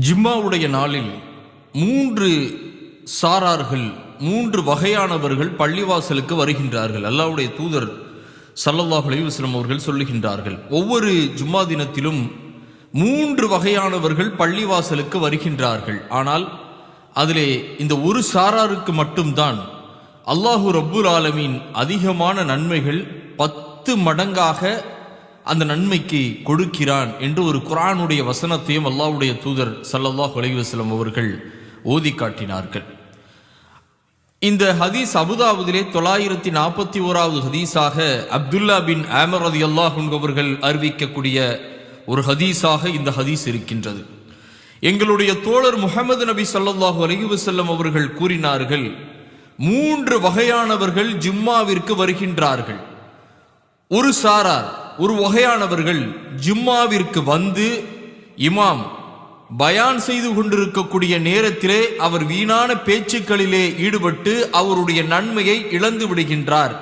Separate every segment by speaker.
Speaker 1: ஜும்மாவுடைய நாளில் 3 சாரார்கள் 3 வகையானவர்கள் பள்ளிவாசலுக்கு வருகின்றார்கள். அல்லாஹ்வுடைய தூதர் ஸல்லல்லாஹு அலைஹி வஸல்லம் அவர்கள் சொல்லுகின்றார்கள், ஒவ்வொரு ஜும்மா தினத்திலும் 3 வகையானவர்கள் பள்ளிவாசலுக்கு வருகின்றார்கள். ஆனால் அதிலே இந்த ஒரு சாராருக்கு மட்டும்தான் அல்லாஹு ரப்புல் ஆலமீன் அதிகமான நன்மைகள் 10 மடங்காக அந்த நன்மைக்கு கொடுக்கிறான் என்று ஒரு குர்ஆனுடைய வசனத்தையும் அல்லாஹ்வுடைய தூதர் ஸல்லல்லாஹு அலைஹி வஸல்லம் அவர்கள் ஓதி காட்டினார்கள். இந்த ஹதீஸ் அபுதாவுதிலே 941வது ஹதீஸாக அப்துல்லா பின் ஆமர் ரலியல்லாஹு அன்ஹு அவர்கள் அறிவிக்கக்கூடிய ஒரு ஹதீஸாக இந்த ஹதீஸ் இருக்கின்றது. எங்களுடைய தோழர் முஹம்மது நபி ஸல்லல்லாஹு அலைஹி வஸல்லம் அவர்கள் கூறினார்கள், 3 வகையானவர்கள் ஜும்மாவிற்கு வருகின்றார்கள். ஒரு சாரார், ஒரு வகையானவர்கள் ஜும்மாவிற்கு வந்து இமாம் பயான் செய்து கொண்டிருக்கக்கூடிய நேரத்திலே அவர் வீணான பேச்சுக்களிலே ஈடுபட்டு அவருடைய நன்மையை இழந்து விடுகின்றார்,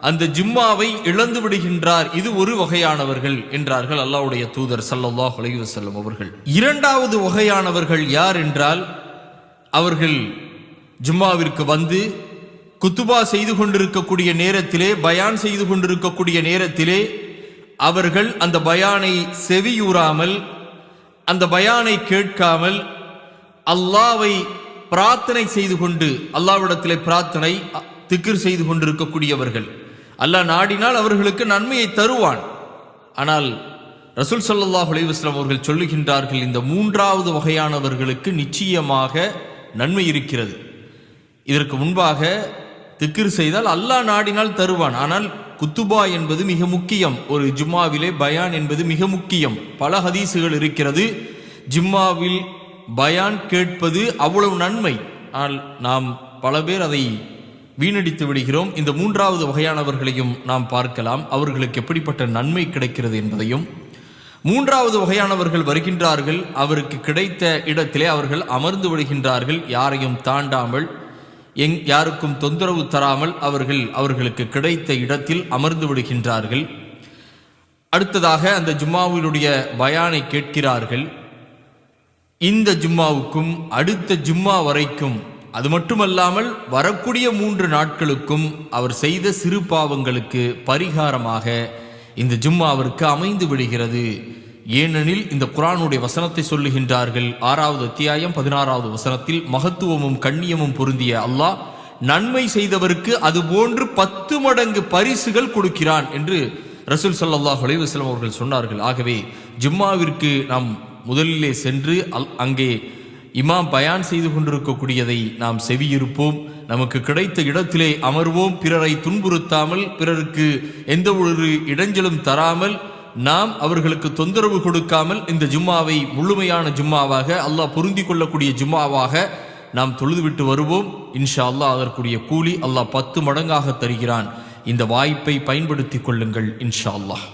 Speaker 1: அந்த ஜும்மாவை இழந்து விடுகின்றார். இது ஒரு வகையானவர்கள் என்றார்கள் அல்லாஹ்வுடைய தூதர் ஸல்லல்லாஹு அலைஹி வஸல்லம் அவர்கள். இரண்டாவது வகையானவர்கள் யார் என்றால், அவர்கள் ஜும்மாவிற்கு வந்து குத்துபா செய்து கொண்டிருக்கக்கூடிய நேரத்திலே, பயான் செய்து கொண்டிருக்கக்கூடிய நேரத்திலே அவர்கள் அந்த பயானை செவியுறாமல், அந்த பயானை கேட்காமல் அல்லாஹ்வை பிரார்த்தனை செய்து கொண்டு, அல்லாஹ்விடத்திலே பிரார்த்தனை திக்ர் செய்து கொண்டிருக்கக்கூடியவர்கள். அல்லாஹ் நாடினால் அவர்களுக்கு நன்மையை தருவான். ஆனால் ரசூல் ஸல்லல்லாஹு அலைஹி வஸல்லம் அவர்கள் சொல்லுகின்றார்கள், இந்த 3வது வகையானவர்களுக்கு நிச்சயமாக நன்மை இருக்கிறது. இதற்கு முன்பாக திக்ர் செய்தால் அல்லாஹ் நாடினால் தருவான். ஆனால் குத்துபா என்பது மிக முக்கியம். ஒரு ஜும்மாவிலே பயான் என்பது மிக முக்கியம். பல ஹதீசுகள் இருக்கிறது, ஜும்மாவில் பயான் கேட்பது அவ்வளவு நன்மை. ஆனால் நாம் பல பேர் அதை வீணடித்து விடுகிறோம். இந்த 3வது வகையானவர்களையும் நாம் பார்க்கலாம், அவர்களுக்கு எப்படிப்பட்ட நன்மை கிடைக்கிறது என்பதையும். 3வது வகையானவர்கள் வருகின்றார்கள், அவருக்கு கிடைத்த இடத்திலே அவர்கள் அமர்ந்து விடுகின்றார்கள், யாரையும் தாண்டாமல், யாருக்கும் தொந்தரவு தராமல் அவர்களுக்கு கிடைத்த இடத்தில் அமர்ந்து விடுகின்றார்கள். அடுத்ததாக அந்த ஜும்மாவினுடைய பயானை கேட்கிறார்கள். இந்த ஜும்மாவுக்கும் அடுத்த ஜும்மா வரைக்கும், அது மட்டுமல்லாமல் வரக்கூடிய 3 நாட்களுக்கும் அவர் செய்த சிறு பாவங்களுக்கு பரிகாரமாக இந்த ஜும்மா அவருக்கு அமைந்து விடுகிறது. ஏனெனில் இந்த குர்ஆனுடைய வசனத்தை சொல்லுகின்றார்கள், 6வது அத்தியாயம் 16வது வசனத்தில், மகத்துவமும் கண்ணியமும் பொருந்திய அல்லாஹ் நன்மை செய்தவருக்கு அதுபோன்று 10 மடங்கு பரிசுகள் கொடுக்கிறான் என்று ரசூல் ஸல்லல்லாஹு அலைஹி வஸல்லம் அவர்கள் சொன்னார்கள். ஆகவே ஜும்மாவிற்கு நாம் முதலிலே சென்று அங்கே இமாம் பயான் செய்து கொண்டிருக்கக்கூடியதை நாம் செவியிருப்போம், நமக்கு கிடைத்த இடத்திலே அமர்வோம், பிறரை துன்புறுத்தாமல், பிறருக்கு எந்த ஒரு இடைஞ்சலும் தராமல், நாம் அவர்களுக்கு தொந்தரவு கொடுக்காமல் இந்த ஜும்மாவை முழுமையான ஜும்மாவாக, அல்லாஹ் பொருந்தி கொள்ளக்கூடிய ஜும்மாவாக நாம் தொழுதுவிட்டு வருவோம். இன்ஷா அல்லாஹ் அதற்குரிய கூலி அல்லாஹ் 10 மடங்காக தருகிறான். இந்த வாய்ப்பை பயன்படுத்திக் கொள்ளுங்கள் இன்ஷா அல்லாஹ்.